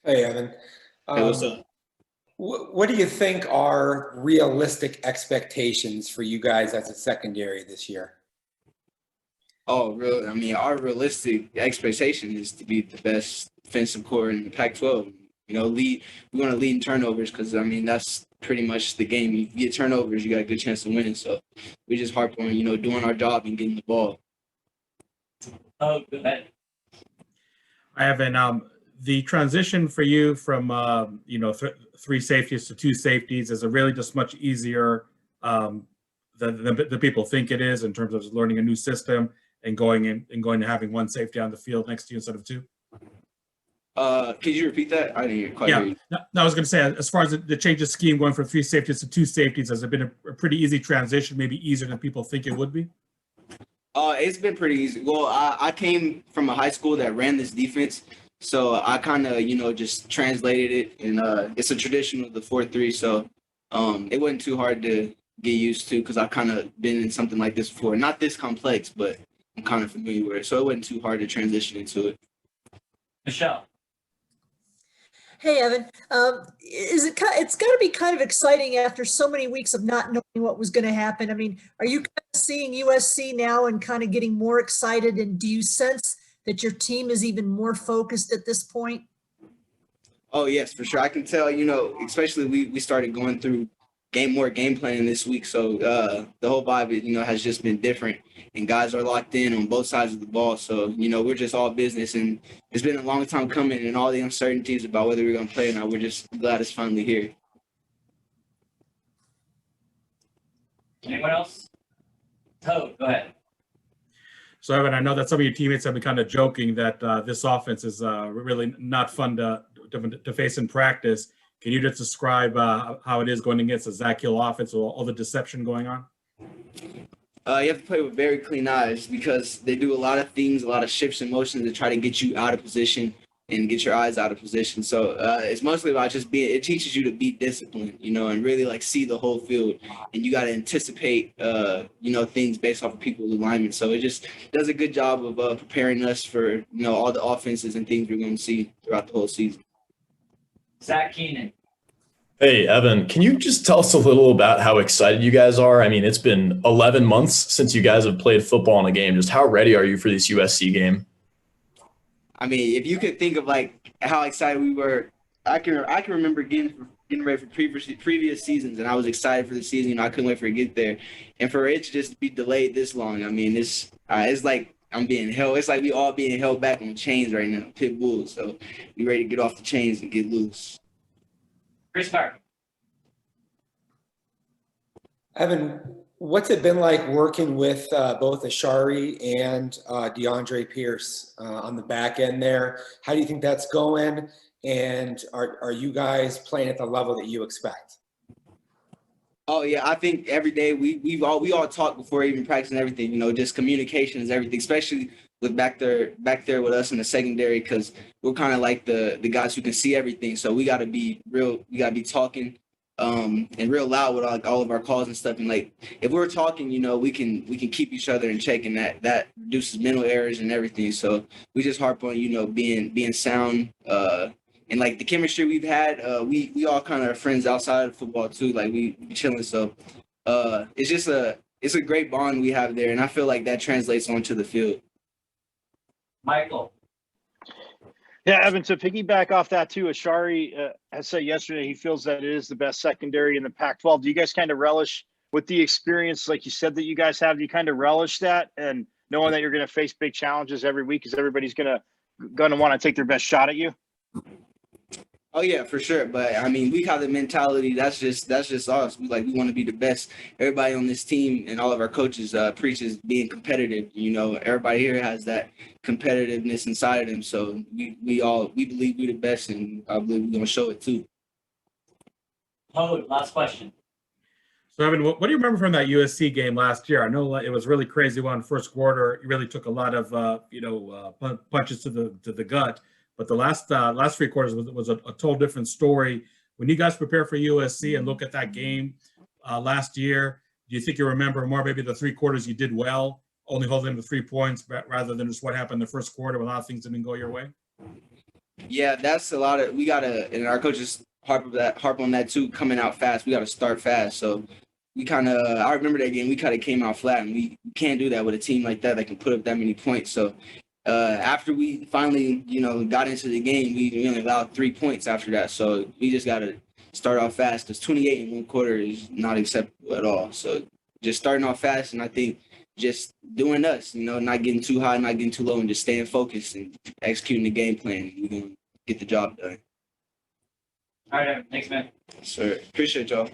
Hey, Evan. Hey, what's Um, up? what do you think are realistic expectations for you guys as a secondary this year? Oh, real. I mean, our realistic expectation is to be the best defensive core in the Pac-12. Lead. We want to lead in turnovers because I mean that's pretty much the game. If you get turnovers, you got a good chance of winning. So we just harp on doing our job and getting the ball. Oh, good. I have the transition for you from three safeties to two safeties is a really just much easier than the people think it is in terms of learning a new system and going to having one safety on the field next to you instead of two. Could you repeat that? I didn't quite hear Yeah, you. no, I was going to say, as far as the change of scheme going from three safeties to two safeties, has it been a pretty easy transition, maybe easier than people think it would be? It's been pretty easy. Well, I came from a high school that ran this defense, so I kind of just translated it, and it's a tradition of the 4-3. So it wasn't too hard to get used to because I've kind of been in something like this before. Not this complex, but I'm kind of familiar with it, so it wasn't too hard to transition into it. Michelle. Hey, Evan. It's got to be kind of exciting after so many weeks of not knowing what was going to happen. I mean, are you kind of seeing USC now and kind of getting more excited? And do you sense that your team is even more focused at this point? Oh yes, for sure. I can tell. Especially we started going through more game planning this week, so the whole vibe has just been different, and guys are locked in on both sides of the ball. So we're just all business, and it's been a long time coming, and all the uncertainties about whether we're going to play or not. We're just glad it's finally here. Anyone else? Toad, go ahead. So, Evan, I know that some of your teammates have been kind of joking that this offense is really not fun to face in practice. Can you just describe how it is going against the Zach Hill offense with all the deception going on? You have to play with very clean eyes because they do a lot of things, a lot of shifts and motions to try to get you out of position and get your eyes out of position. So it's mostly about it teaches you to be disciplined, and really like see the whole field. And you got to anticipate, things based off of people's alignment. So it just does a good job of preparing us for, all the offenses and things we're going to see throughout the whole season. Zach Keenan. Hey, Evan, can you just tell us a little about how excited you guys are? I mean, it's been 11 months since you guys have played football in a game. Just how ready are you for this USC game? I mean, if you could think of like how excited we were, I can remember getting ready for previous seasons, and I was excited for the season. I couldn't wait for it to get there, and for it to just be delayed this long. I mean, it's like I'm being held. It's like we all being held back on chains right now, pit bulls. So we ready to get off the chains and get loose. Chris Park. Evan, what's it been like working with both Ashari and DeAndre Pierce on the back end there? How do you think that's going? And are you guys playing at the level that you expect? Oh yeah, I think every day we all talk before even practicing everything. Just communication is everything, especially with back there with us in the secondary, because we're kind of like the guys who can see everything. So we got to be real. We got to be talking and real loud with like all of our calls and stuff. And like if we're talking, we can keep each other in check, and that reduces mental errors and everything. So we just harp on being sound. And like the chemistry we've had, we all kind of are friends outside of football too. Like we chilling. So it's a great bond we have there, and I feel like that translates onto the field. Michael. Yeah, Evan, to piggyback off that too, Ashari has said yesterday he feels that it is the best secondary in the Pac-12. Do you guys kind of relish with the experience, like you said, that you guys have? Do you kind of relish that, and knowing that you're going to face big challenges every week because everybody's going to want to take their best shot at you? Oh yeah, for sure. But I mean, we have the mentality. That's just us. We want to be the best. Everybody on this team and all of our coaches preaches being competitive. Everybody here has that competitiveness inside of them. So we believe we're the best, and I believe we're gonna show it too. Oh, last question. So, Evan, what do you remember from that USC game last year? I know it was really crazy one first quarter. It really took a lot of punches to the gut. But the last three quarters was a total different story. When you guys prepare for USC and look at that game last year, do you think you remember more maybe the three quarters you did well, only holding them to 3 points, rather than just what happened in the first quarter when a lot of things didn't go your way? Yeah, that's a lot of, we gotta, and our coaches harp on that too, coming out fast. We gotta start fast. So we kind of, I remember that game, we kind of came out flat, and we can't do that with a team like that can put up that many points. So after we finally, got into the game, we only allowed 3 points after that. So we just gotta start off fast, because 28 in one quarter is not acceptable at all. So just starting off fast, and I think just doing us, not getting too high, not getting too low, and just staying focused and executing the game plan. We're going to get the job done. All right, Evan. Thanks, man. Sir, appreciate y'all.